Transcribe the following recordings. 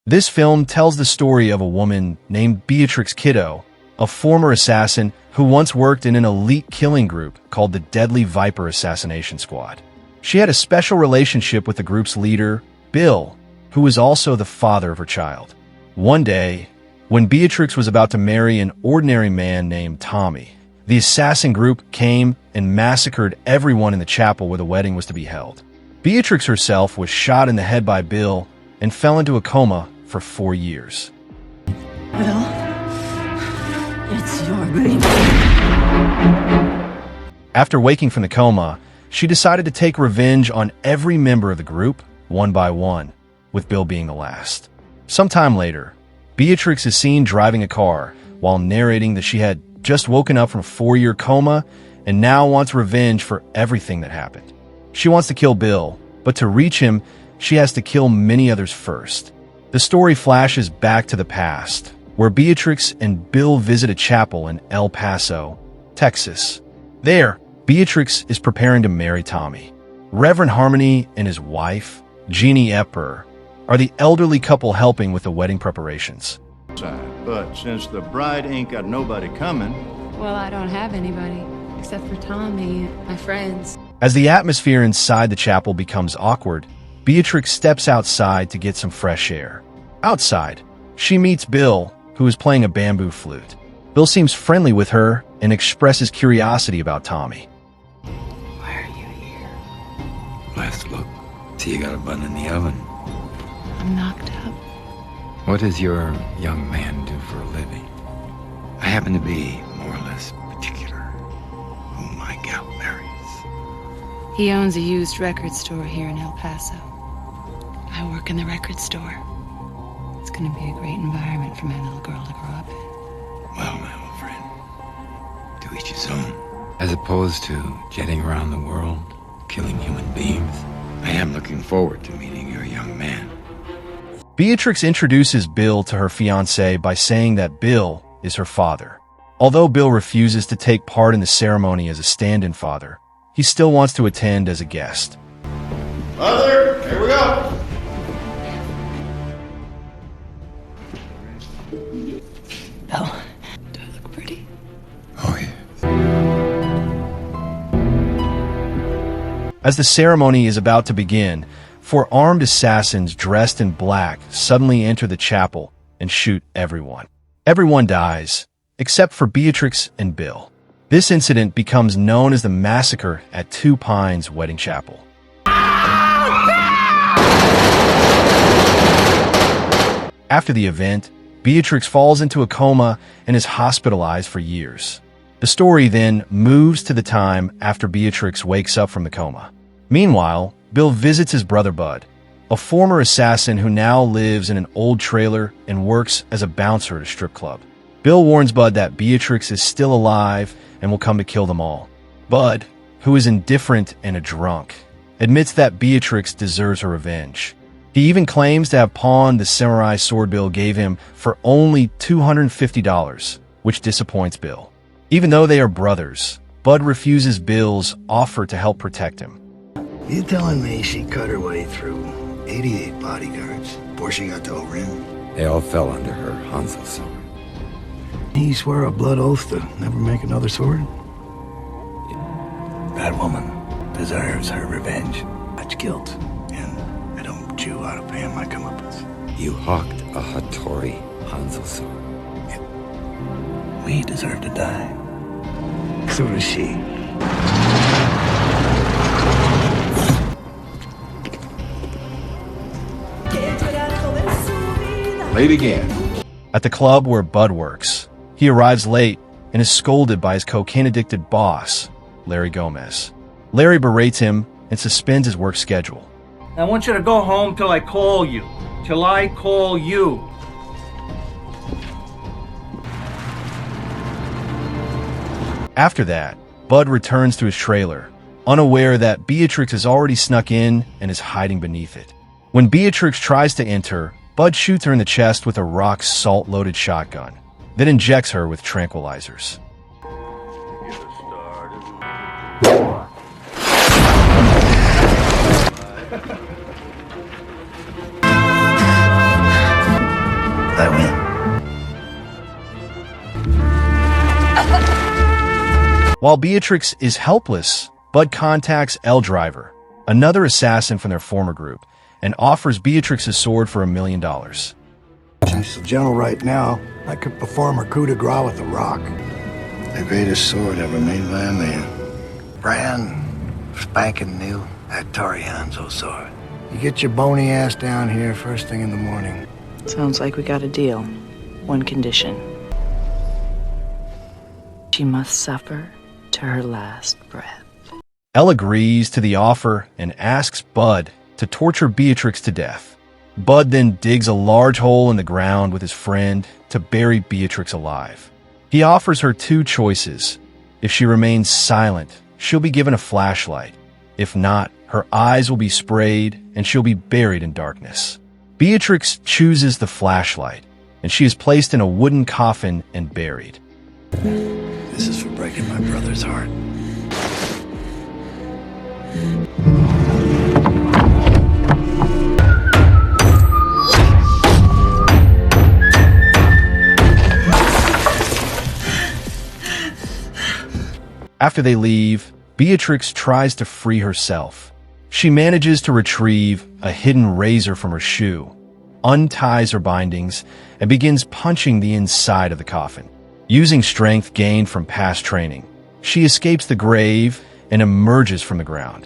This film tells the story of a woman named Beatrix Kiddo, a former assassin who once worked in an elite killing group called the Deadly Viper Assassination Squad. She had a special relationship with the group's leader, Bill, who was also the father of her child. One day, when Beatrix was about to marry an ordinary man named Tommy, the assassin group came and massacred everyone in the chapel where the wedding was to be held. Beatrix herself was shot in the head by Bill and fell into a coma for 4 years. Bill, it's your baby. After waking from the coma, she decided to take revenge on every member of the group, one by one, with Bill being the last. Sometime later, Beatrix is seen driving a car while narrating that she had just woken up from a 4-year coma and now wants revenge for everything that happened. She wants to kill Bill, but to reach him, she has to kill many others first. The story flashes back to the past, where Beatrix and Bill visit a chapel in El Paso, Texas. There, Beatrix is preparing to marry Tommy. Reverend Harmony and his wife, Jeannie Epper, are the elderly couple helping with the wedding preparations. But since the bride ain't got nobody coming... Well, I don't have anybody, except for Tommy and my friends. As the atmosphere inside the chapel becomes awkward, Beatrix steps outside to get some fresh air. Outside, she meets Bill, who is playing a bamboo flute. Bill seems friendly with her and expresses curiosity about Tommy. Why are you here? Last look. See, you got a bun in the oven. I'm knocked up. What does your young man do for a living? I happen to be more or less particular who my gal marries. He owns a used record store here in El Paso. I work in the record store. It's gonna be a great environment for my little girl to grow up in. Well, my old friend, to each his own. As opposed to jetting around the world, killing human beings, I am looking forward to meeting your young man. Beatrix introduces Bill to her fiancé by saying that Bill is her father. Although Bill refuses to take part in the ceremony as a stand-in father, he still wants to attend as a guest. Mother, here we go! Bill, do I look pretty? Oh, yeah. As the ceremony is about to begin, 4 armed assassins dressed in black suddenly enter the chapel and shoot everyone. Everyone dies, except for Beatrix and Bill. This incident becomes known as the massacre at Two Pines Wedding Chapel. After the event, Beatrix falls into a coma and is hospitalized for years. The story then moves to the time after Beatrix wakes up from the coma. Meanwhile, Bill visits his brother Bud, a former assassin who now lives in an old trailer and works as a bouncer at a strip club. Bill warns Bud that Beatrix is still alive and will come to kill them all. Bud, who is indifferent and a drunk, admits that Beatrix deserves her revenge. He even claims to have pawned the samurai sword Bill gave him for only $250, which disappoints Bill. Even though they are brothers, Bud refuses Bill's offer to help protect him. You telling me she cut her way through 88 bodyguards before she got to Orin? They all fell under her Hansel sword. He swore a blood oath to never make another sword? That woman deserves her revenge. That's guilt, and I don't chew out of paying my comeuppance. You hawked a Hattori Hansel sword. We deserve to die. So does she. Late again. At the club where Bud works, he arrives late and is scolded by his cocaine-addicted boss, Larry Gomez. Larry berates him and suspends his work schedule. I want you to go home till I call you. Till I call you. After that, Bud returns to his trailer, unaware that Beatrix has already snuck in and is hiding beneath it. When Beatrix tries to enter, Bud shoots her in the chest with a rock salt-loaded shotgun, then injects her with tranquilizers. While Beatrix is helpless, Bud contacts Elle Driver, another assassin from their former group, and offers Beatrix his sword for $1 million. She's the general right now. I could perform her coup de grace with a rock. The greatest sword ever made by a man. Brand spanking new Hattori Hanzo sword. You get your bony ass down here first thing in the morning. Sounds like we got a deal. One condition. She must suffer to her last breath. Elle agrees to the offer and asks Bud to torture Beatrix to death. Bud then digs a large hole in the ground with his friend to bury Beatrix alive. He offers her two choices. If she remains silent, she'll be given a flashlight. If not, her eyes will be sprayed and she'll be buried in darkness. Beatrix chooses the flashlight, and she is placed in a wooden coffin and buried. This is for breaking my brother's heart. After they leave, Beatrix tries to free herself. She manages to retrieve a hidden razor from her shoe, unties her bindings, and begins punching the inside of the coffin. Using strength gained from past training, she escapes the grave and emerges from the ground.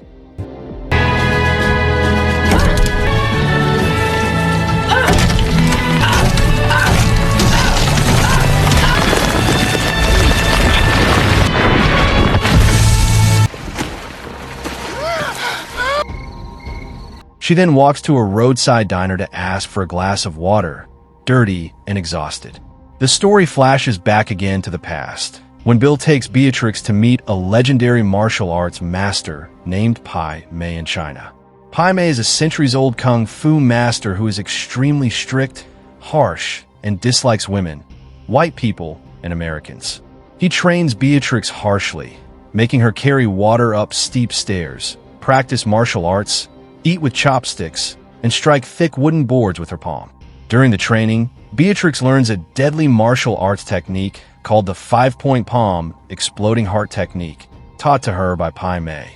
She then walks to a roadside diner to ask for a glass of water, dirty and exhausted. The story flashes back again to the past, when Bill takes Beatrix to meet a legendary martial arts master named Pai Mei in China. Pai Mei is a centuries-old kung fu master who is extremely strict, harsh, and dislikes women, white people, and Americans. He trains Beatrix harshly, making her carry water up steep stairs, practice martial arts, eat with chopsticks, and strike thick wooden boards with her palm. During the training, Beatrix learns a deadly martial arts technique called the 5-point palm exploding heart technique, taught to her by Pai Mei.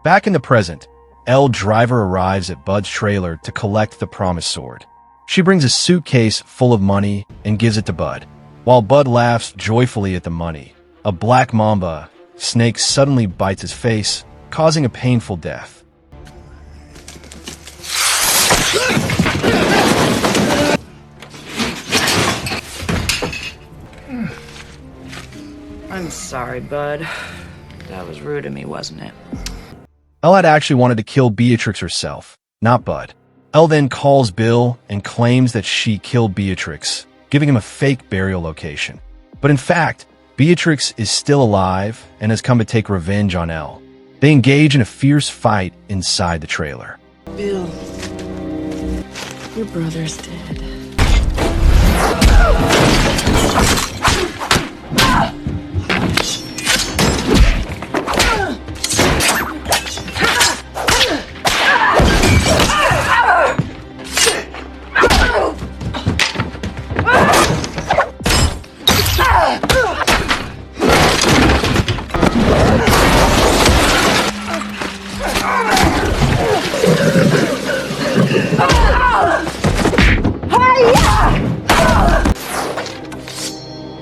Back in the present, Elle Driver arrives at Bud's trailer to collect the promised sword. She brings a suitcase full of money and gives it to Bud. While Bud laughs joyfully at the money, a black mamba snake suddenly bites his face, causing a painful death. I'm sorry, Bud. That was rude of me, wasn't it? Elle had actually wanted to kill Beatrix herself, not Bud. Elle then calls Bill and claims that she killed Beatrix, giving him a fake burial location. But in fact, Beatrix is still alive and has come to take revenge on Elle. They engage in a fierce fight inside the trailer. Bill, your brother's dead.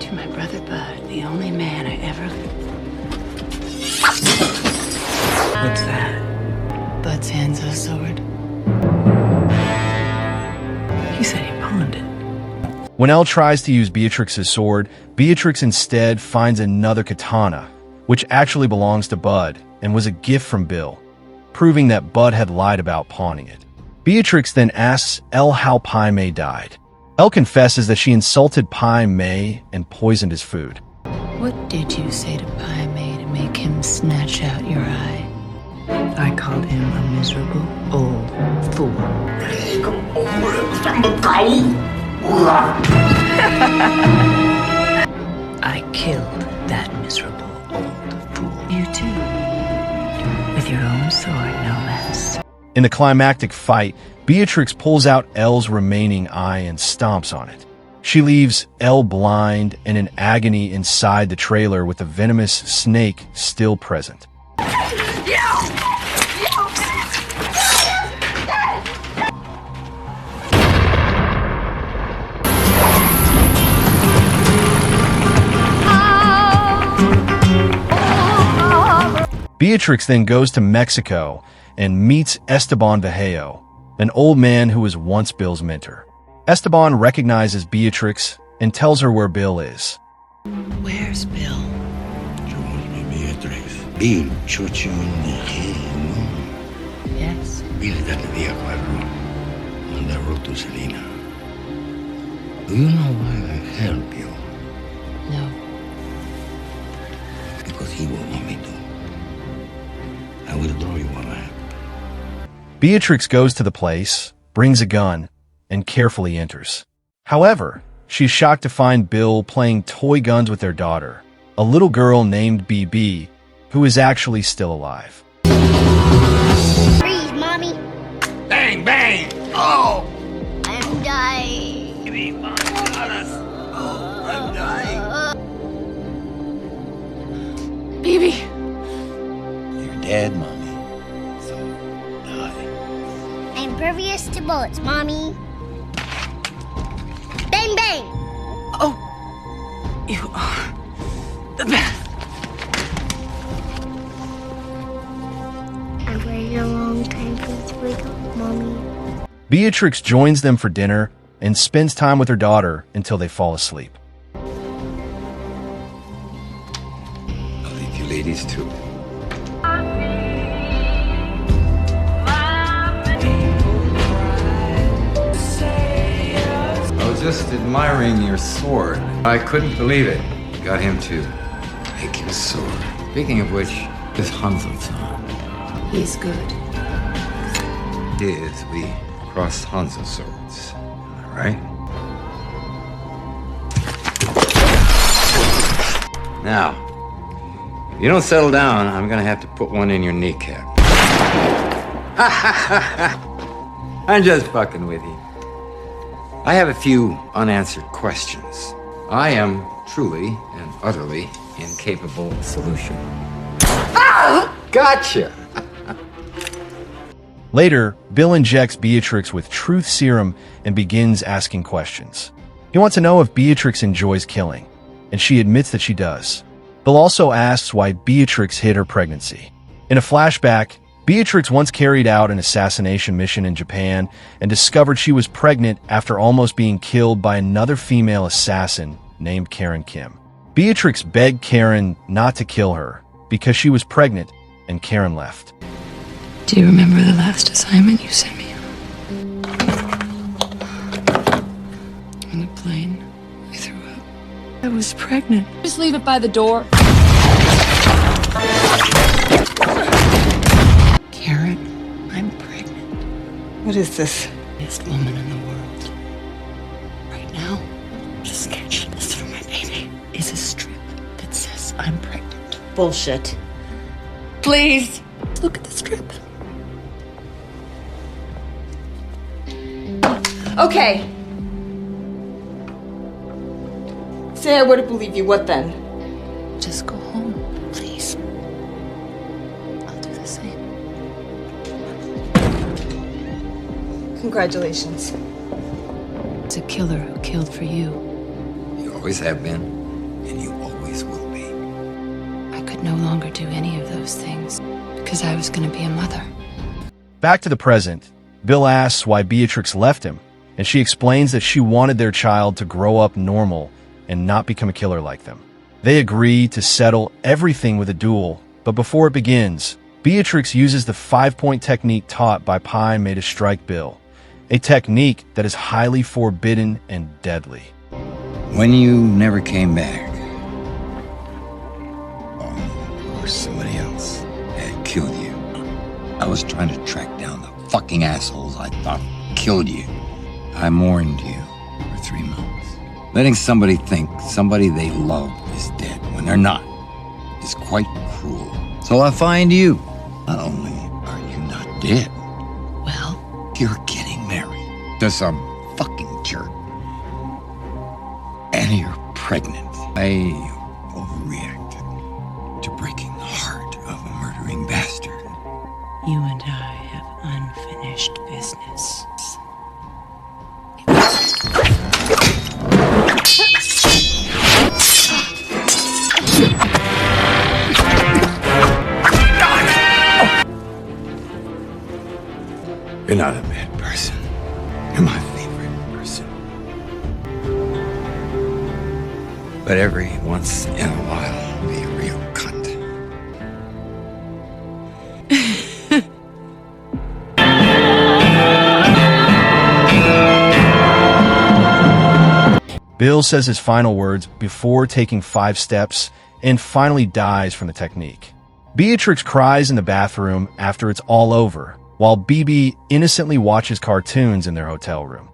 To my brother Bud, the only man I ever... What's that? Bud's Hanzo sword. He said he pawned it. When Elle tries to use Beatrix's sword, Beatrix instead finds another katana, which actually belongs to Bud and was a gift from Bill, proving that Bud had lied about pawning it. Beatrix then asks Elle how Pai Mei died. Elle confesses that she insulted Pai Mei and poisoned his food. What did you say to Pai Mei to make him snatch out your eye? I called him a miserable old fool. I killed that miserable you too. With your own sword, no less. In the climactic fight, Beatrix pulls out Elle's remaining eye and stomps on it. She leaves Elle blind and in agony inside the trailer with the venomous snake still present. Beatrix then goes to Mexico and meets Esteban Vallejo, an old man who was once Bill's mentor. Esteban recognizes Beatrix and tells her where Bill is. Where's Bill? Beatrix. Bill, chucho, no. Yes. Bill está en día 4 on the road to Selena. Do you know why I help you? No. Because he won't want me to. I will draw you a map. Beatrix goes to the place, brings a gun, and carefully enters. However, she's shocked to find Bill playing toy guns with their daughter, a little girl named BB, who is actually still alive. Freeze, Mommy. Bang, bang! Oh! I'm dying. I'm dying. Baby. You're dead, Mommy. So, die. I'm impervious to bullets, Mommy. Bang, bang! Oh, you are the best. I waited a long time for you to wake up, Mommy. Beatrix joins them for dinner and spends time with her daughter until they fall asleep. I'll leave you ladies too. I was just admiring your sword. I couldn't believe it. You got him to make his sword. Speaking of which, this Hanzo-san. He's good. Is we crossed Hanzo swords. Am I right? Now, if you don't settle down, I'm gonna have to put one in your kneecap. I'm just fucking with you. I have a few unanswered questions. I am truly and utterly incapable of solution. Ah! Gotcha! Later, Bill injects Beatrix with truth serum and begins asking questions. He wants to know if Beatrix enjoys killing, and she admits that she does. Bill also asks why Beatrix hid her pregnancy. In a flashback, Beatrix once carried out an assassination mission in Japan and discovered she was pregnant after almost being killed by another female assassin named Karen Kim. Beatrix begged Karen not to kill her because she was pregnant, and Karen left. Do you remember the last assignment you sent me? On the plane, I threw up. I was pregnant. Just leave it by the door. Karen, I'm pregnant. What is this? Best woman in the world. Right now, the sketch list for my baby is a strip that says I'm pregnant. Bullshit. Please, look at the strip. Okay. Say I were to believe you, what then? Just go home, please. I'll do the same. Congratulations. It's a killer who killed for you. You always have been, and you always will be. I could no longer do any of those things because I was going to be a mother. Back to the present, Bill asks why Beatrix left him, and she explains that she wanted their child to grow up normal and not become a killer like them. They agree to settle everything with a duel, but before it begins, Beatrix uses the 5-point technique taught by Pai Mei to strike Bill, a technique that is highly forbidden and deadly. When you never came back, or somebody else had killed you, I was trying to track down the fucking assholes I thought killed you. I mourned you for 3 months. Letting somebody think somebody they love is dead when they're not is quite cruel. So I find you. Not only are you not dead, Well, you're getting married to some fucking jerk. And you're pregnant. I overreacted to breaking the heart of a murdering bastard. you and I have unfinished business. You're not a bad person. You're my favorite person. But every once in a while, be a real cunt. Bill says his final words before taking 5 steps and finally dies from the technique. Beatrix cries in the bathroom after it's all over, while BB innocently watches cartoons in their hotel room.